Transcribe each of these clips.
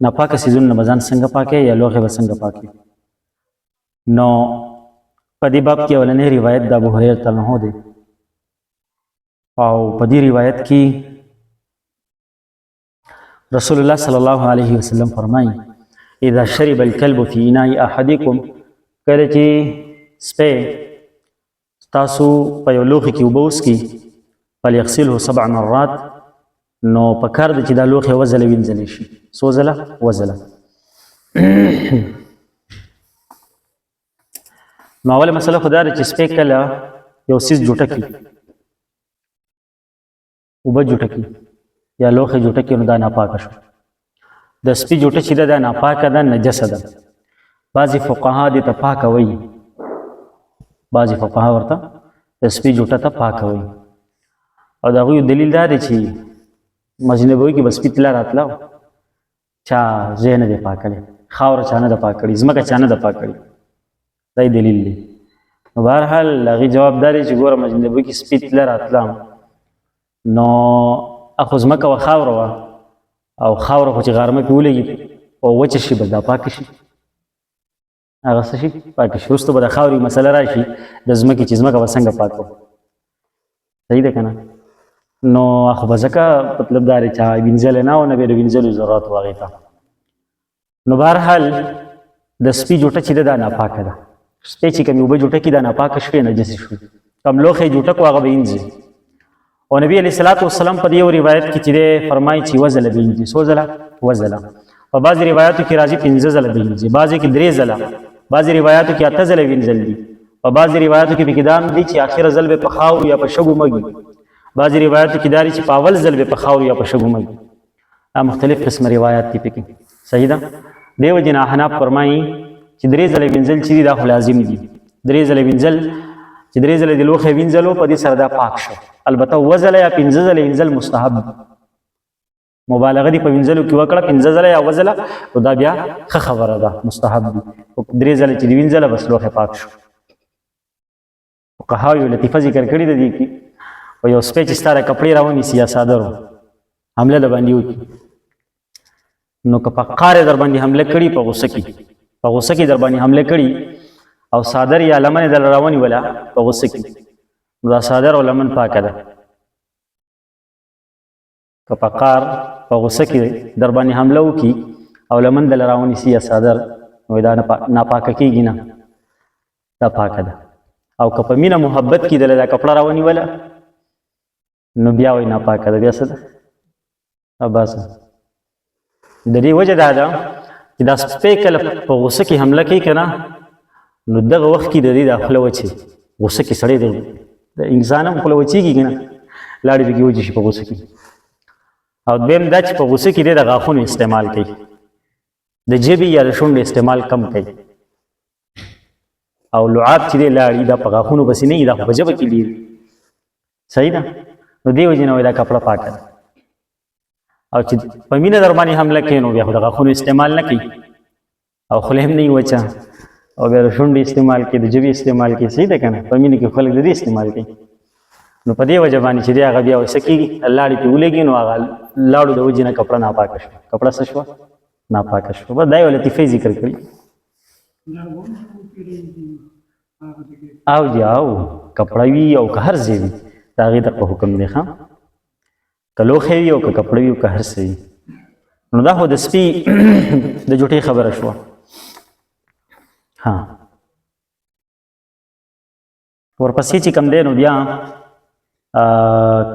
ناپاکه څیزونه به ځان څنګه پاکې یا لوښې به څنګه پاکې. نو په دې باب کې اولنی روایت د ابو هريره رضی الله عنه دی او په دې روایت کې رسول الله صلی الله علیه وسلم فرمایي اذا شرب الكلب في اناء احدكم کله چې سپی تاسو په یو لوښي کې اوبه وڅښي فلیغسله 7 مرات نو پکار ده چې دا لوښی وځله وینځلی شي. څو ځله؟ وځله. نو اوله مسله خو دا ده چې سپی کله یو څیز جوټه کړي اوبه جوټه کړي یا لوښی جوټه کړي نو دا ناپاکه شو. د سپي جوټه چې ده دا ناپاکه ده نجسه ده. بعضې فقها دې ته پاکه وایي بعضې فقها ورته د سپي جوټه ته پاکه وایي او د هغوی دلیل دا دی چې مجنبوي کې به سپي تله راتله چا ځای نه دی پاک کړی خاوره چا نه ده پاک کړې ځمکه چا نه ده پاک کړې دا یې دلیل دی. نو بهرحال هغې جواب دا دی چې ګوره مجنبوي کې سپي تله راتله نو اخو ځمکه وه خاوره وه او خاوره خو چې غرمه کې ولګي او وچه شي به دا پاکه شي هغه څه شي پاکه شي. وروسته به د خاورې مسله راشي د ځمکې چې ځمکه به څنګه پاک کړو. صحیح ده که نه؟ نو خو به ځکه مطلب دا دی چې وینځلی نه او نه به یې د وینځلو ضرورت و هغې ته. نو بهرحال د سپي جوټه چې ده دا ناپاکه ده. سپی چې کومې اوبه جوټه کړي دا ناپاکه شوې نجسې شوې. کوم لوښی یې جوټه کړو هغه به وینځي. او نبی علیه الصلاة والسلام په دې یو روایت کې چې دی فرمایي چې 2 ځله به وینځي. څو ځله؟ 2 ځله. په بعضې روایاتو کې راځي 5 ځله به وینځي بعضې کې 3 ځله بعضې روایاتو کې 8 ځله وینځل دي په بعضې روایاتو کې پکې دا هم دي چې آخره ځل به په خاورو یا په شګو مږي بعضې روایاتو کې دا دي چې په اول ځل به په خاورو یا په شګو مږي. دا مختلف قسمه روایات دي پکې. صحیح ده؟ دې وجې نه احناف فرمایي چې 3 ځله وینځل چې دي دا خو لازم دي. 3 ځله وینځل چې 3 ځله د لوښی وینځلو په دې سره دا پاک شو. البته 2 ځله یا 5 ځله وینځل مستحب مبالغه دي په وینځلو کې وکړه 5 ځله یا 2 ځله نو دا بیا ښه خبره ده مستحب دي. 3 ځله چې دې وینځله بس لوښی پاک شو. فقهاو یو لطیفه ذکر کړې ده دې کې او یو سپی چې ستا د کپړې راونیسي یا څادر حمله در باندې وکړي نو که په قار یې در باندې حمله کړي په غوسه کې در باندې حمله کړي او څادر یا لمن یې در راونیوله په غوسه کې نو دا څادر او لمن پاکه ده. که په قار په غوسه کې در باندې حمله وکړي او لمن در راونیسي یا څادر نو دا ناپاکه کېږي نه دا پاکه ده. او که په مینه محبت کې دله دا کپړه راونیوله نو بیا وایي ناپاکه ده. بیا څه ده؟ بس د دې وجه دا ده چې دا سپی کله په غوسه کې حمله کوي که نه نو دغه وخت کې د دې دا خوله وچې غوسه کې سړی د انسان هم خوله وچېږي که نه لاړې پکې وچې شي په غوسه کې. او دویم دا چې په غوسه کې دی د غاښونو استعمال کوي د ژبې یا د شونډو استعمال کم کوي او لعاب چې دی لاړي دا په غاښونو پسې نه وي دا خو په ژبه کې لیري. صحیح ده؟ نو دې وجې نه وایي دا کپړه پاکه ده. او چې په مینه در باندې حمله کوي نو بیا خو د غاښونو استعمال نه کوي او خوله هم نه وي وچه او بیا د شونډې استعمال کوي د ژبې استعمال کوي. صحیح ده که نه؟ په مینه کې خلک د دې استعمال کوي. نو په دې وجه باندې چې دی هغه بیا څه کېږي لاړې پرې ولګي نو هغه لاړو د وجې نه کپړه ناپاکه شوه. کپړه څه شوه؟ ناپاکه شوه. بس دا یو لطیفه ذکر کړي. او جی او کپړه وي او که هر ځای وي د هغې دغه حکم دی ښه که لوښی وي او که کپړه وي او که هر څه وي. نو دا خو د سپي د جوټې خبره شوه. ورپسې چې کم دی نو بیا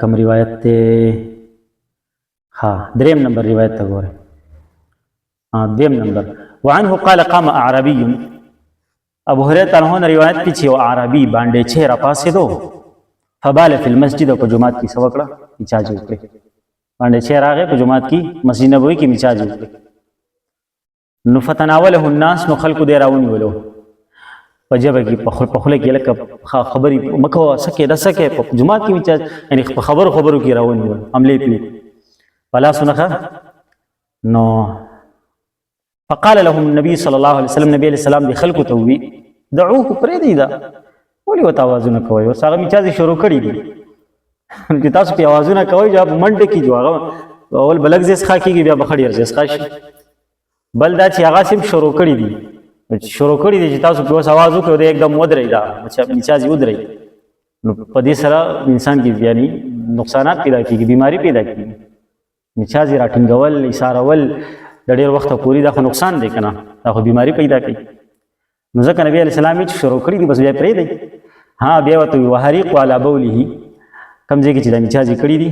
کم روایت دی 3 نمبر روایت ته ګورئ 2 نمبر وعنه قال قام اعرابي ابو هريره عنه روایت دی چې یو اعرابي باندې چې راپاسېدو فبال فی المسجد او په جومات کې څه وکړه میچاج وکړې باندې چې راغی په جومات کې مسجد نبوي کې میچاج وکړې نو فتناوله الناس نو خلکو دې راونیولو په ژبه کې په خوله کې لکه خبرې مه کوه څه کې څه کې په جومات کې میچاج یعنې په خبرو کې راونیول حملې پلې پلاسو نښه نو فقال لهم النبي صلى الله عليه وسلم نبي عليه السلام دې خلکو ته ووي دعوه پرېږدئ دا ولې ورته اوازونه کوئ اوس هغه میچاځې شروع کړي دي چې تاسو پې اوازونه کوئ چې په منډه کې جو هغه اول به لږ ځای څښا کېږي بیا به ښه ډېر ځای څښا شي بل دا چې هغه سیم شروع کړي دي چې تاسو په اوس आवाज وکړو د एकदम ودرې دا مچاځي ودرې نو په دې سره انسان کې یعنی نقصانات پیدا کیږي بیماری پیدا کیږي مچاځي راټینګول ایثارول د ډېر وخت پورې دا خو نقصان دی کنه دا خو بیماری پیدا کوي نو ځکه نبی علیه السلام چې شروع کړي دي بس بیا پرېږدئ ها بیا ورته وحریق علی بوله کوم ځای کې چې دا مچاځي کړي دي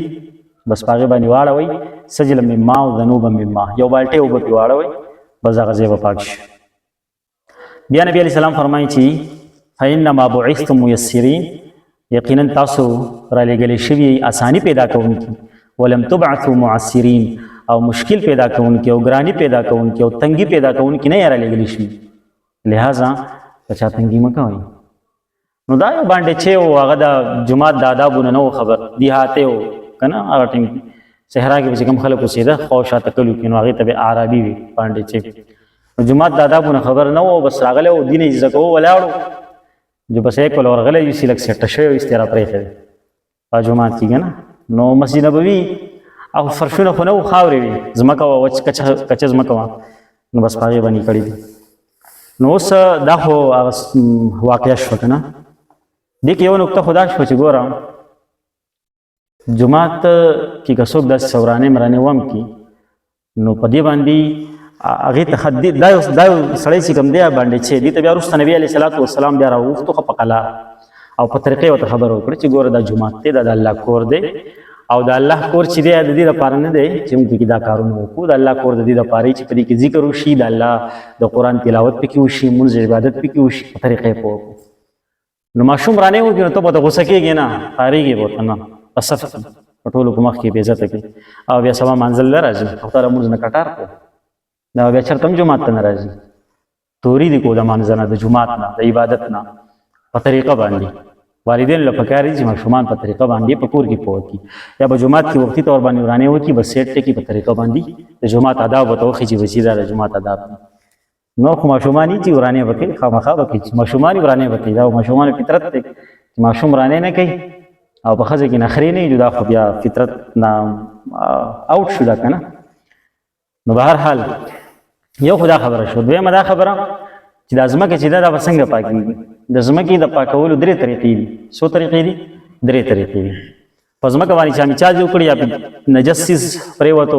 بس په هغې باندې واړوئ سجلا من ماء او ذنوبا من ماء یو بالټۍ اوبه پرې واړوئ بس هغه ځای به پاک شي بیا نبی علیه السلام فرمایي چې فانما بعثتم میسرین یقینا تاسو رالیږلې شوي اساني پیدا کوونکي ولم تبعثوا معسرین او مشکل پیدا کوونکي او ګرانی پیدا کوونکي او تنګي پیدا کوونکي نه یې رالیږلې شوي لہذا په چا تنګي مه کوئ نو دا یو باندې چې و هغه د جومات د آدابونه نه و خبر دیهاتی و که نه هغه ټیم صحرا کې چې کوم خلک اوسېده خوا شاته کلو کې نو هغې ته به عربي وي باندې چې نو جومات د آدابونه خبر نه و بس راغلی و دین یې زده کوو ولاړو جو بس یک ول ورغلی یو سیلک سیټه شوی و استیرا پرېښی دی په جومات کې که نه نو مسجد نبوي او فرشونه خو نه و خاورې وي ځمکه وه وچ کچه ځمکه وه نو بس په هغې باندې کړي دي نو اوس دا خو هغه واقعه شوه که نه دې کې یو نکته خو دا شوه چې ګوره جومات کې که څوک داسې ورانې مرانې وم کي نو په دې باندې هغې ته دا یو سړی چې کوم دی باندې چې دې ته بیا وروسته نبي علیه صلات وسلام بیا راوغوښتو ښه په قلا او په طریقې ورته خبره وکړه چې ګوره دا جومات دی دا د الله کور دی او د الله کور چې دی د دې لپاره نه دی چې موږ پکې دا کارونه وکړو د الله کور د دې لپاره چې په دې کې ذکر وشي د الله د قرآن تلاوت پکې وشي مونځ عبادت پکې وشي په طریقې پوه وکړو نو ماشوم رانې وکړي نو ته به ته غوسه کېږې نه پارېږې به ورته نه په صف کې په ټولو په مخ کې بې عزته کړي او بیا سبا منزل نه راځي او تاره مونځ نه کټار کړو دا بیا چېرته هم جومات ته نه راځي توري دي کو د مانځه نه د جومات نه د عبادت نه په طریقه باندې والدین له پکار دي چې ماشومان په طریقه باندې په کور کې پوه کړي یا به جومات کې وختي طور باندې ورانې وکړي بس سیټ ټکي په طریقه باندې د جومات آداب ورته وښيي چې بچي دا د جومات آداب دي نو خو ماشومان چې ورانې به کوي خامخا به کوي چې ماشومان یې ورانې به کوي دا ماشومان فطرت دی چې ماشوم ورانې نه کوي او په ښځه کې نخرې نه وي دا خو بیا فطرت نه آوټ شو دا که نه نو به هر حال یو خو دا خبره شو دویمه دا خبره چې دا ځمکه چې ده دا به څنګه پاکېږي د ځمکې د پاکولو درې طریقې دي څو طریقې دي درې طریقې دي په ځمکه باندې چا مچاځي وکړي یا نجس څیز پرېوته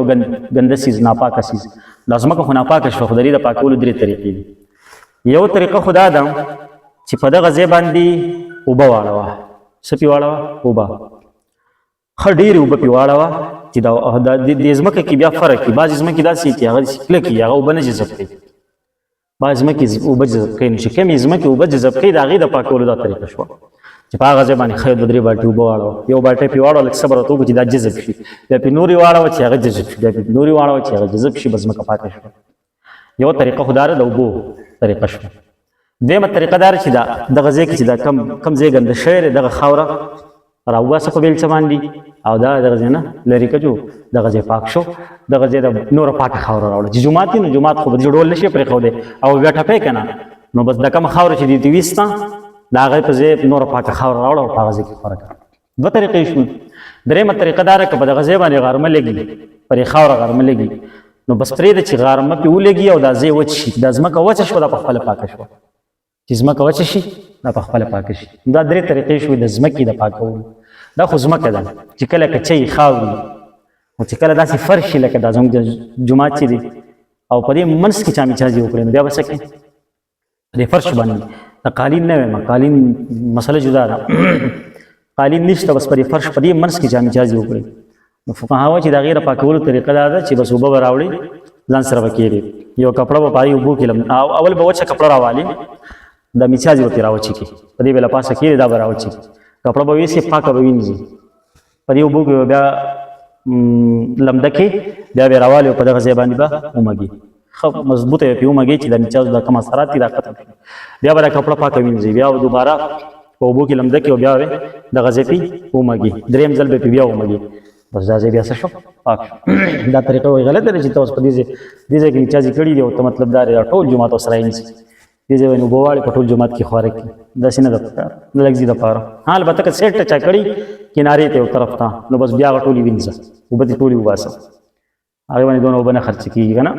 ګنده څیز ناپاکه څیز دا ځمکه خو ناپاکه شوه خو د دې د پاکولو درې طریقې دي یو طریقه خو دا ده چې په دغه ځای باندې اوبه واړوه څه پې واړوه اوبه ښه ډېرې اوبه پې واړوه چې د ځمکه کې بیا فرق کړي بعضې ځمکې داسې چې هغه کلکې هغه اوبه نه جذب کوي بعضې ځمکې اوبه جذب کوي نو چې کمې ځمکې اوبه جذب کوي د هغې د پاکولو دا طریقه شوه چې په هغه ځای باندې ښه دوه درې بالټې اوبه واړوه یو بالټۍ پې واړوه لږ صبر ورته وکړو چې دا جذب شي بیا پې نورې واړوه چې هغه جذب شي بیا پې نورې واړوه چې هغه جذب شي بس ځمکه پاکه شوه یو طریقه خو دا د اوبو طریقه شوه دویمه طریقه دا چې دغه ځای کې چې دا کم ځای ګنده شوی دی دغه خاوره راوباسه په بیلچه باندې او دا دغه ځای نه لرې کړو دغه ځای پاک شو دغه ځای د نوره پاکه خاوره راوړه چې جومات وي نو جومات خو به دې ډول نه شي پرېښودی او بیا ټپی که نه نو بس د کومه خاوره چې دې ته ویسته د هغې په ځای نوره پاکه خاوره راوړه او په هغه ځای کې خوره کړه دوه طریقې شوې درېیمه طریقه دا ده که په دغه ځای باندې غرمه لګي پرې خاوره غرمه لګي نو بس پرېږده چې غرمه پې ولګي او دا ځای وچ شي دا ځمکه وچه شوه دا په خپله پاکه شوه چې ځمکه وچه شي دا په خپله پاکه شي دا درې طریقې شوې د ځمکې د پاکولو دا خو ځمکه ده چې کله کچۍ خاوري او چې کله داسې فرش شي لکه دا زموږ د جومات چې دی او په دې منځ کې چا مچاځي وکړي نو بیا به څه کوي په دې فرش باندې د قالین نه وایم قالین مسله جدا ده قالین نشته بس په دې فرش په دې منځ کې چا مچاځي وکړي نو فقها وایي چې د هغې د پاکولو طریقه دا ده چې بس اوبه به راوړي ځان سره به کېږي یو کپړه به په هغې اوبو کې اول به وچه کپړه راوالي د مچاځي ورته راوچي کړي په دې به له پاسه کېږي دا به راوچي کپړه به ویسي پاکه به وینځي په دې اوبو کې بیا لمده کې بیا به راوالي او په دغه ځای باندې به ومږي ښه مضبوطه به پرې ومږي چې د مچاځو دا کوم اثرات دي دا ختم کړي بیا به دا کپړه پاکه وینځي بیا به دوباره په اوبو کې لمده کې او بیا به دغه ځای پې ومږي درېیم ځل به پې بیا ومږي بس دا ځای بیا څه شو پاک شو دا طریقه وایي غلطه ده چې ته اوس په دې ځای کې مچاځي کړي دي او ته مطلب دا دی ټول جومات ورسره ونیسي دې ځای باندې اوبه واړې په ټول جومات کې خواره کړي داسې نه ده پکار د لږ ځي دپاره ها البته که سیټ ته چا کړي کنارې ته یو طرف ته نو بس بیا هغه ټولې وینځه اوبه دې ټولې وباسه هغې باندې دونه اوبه نه خرچه کېږي که نه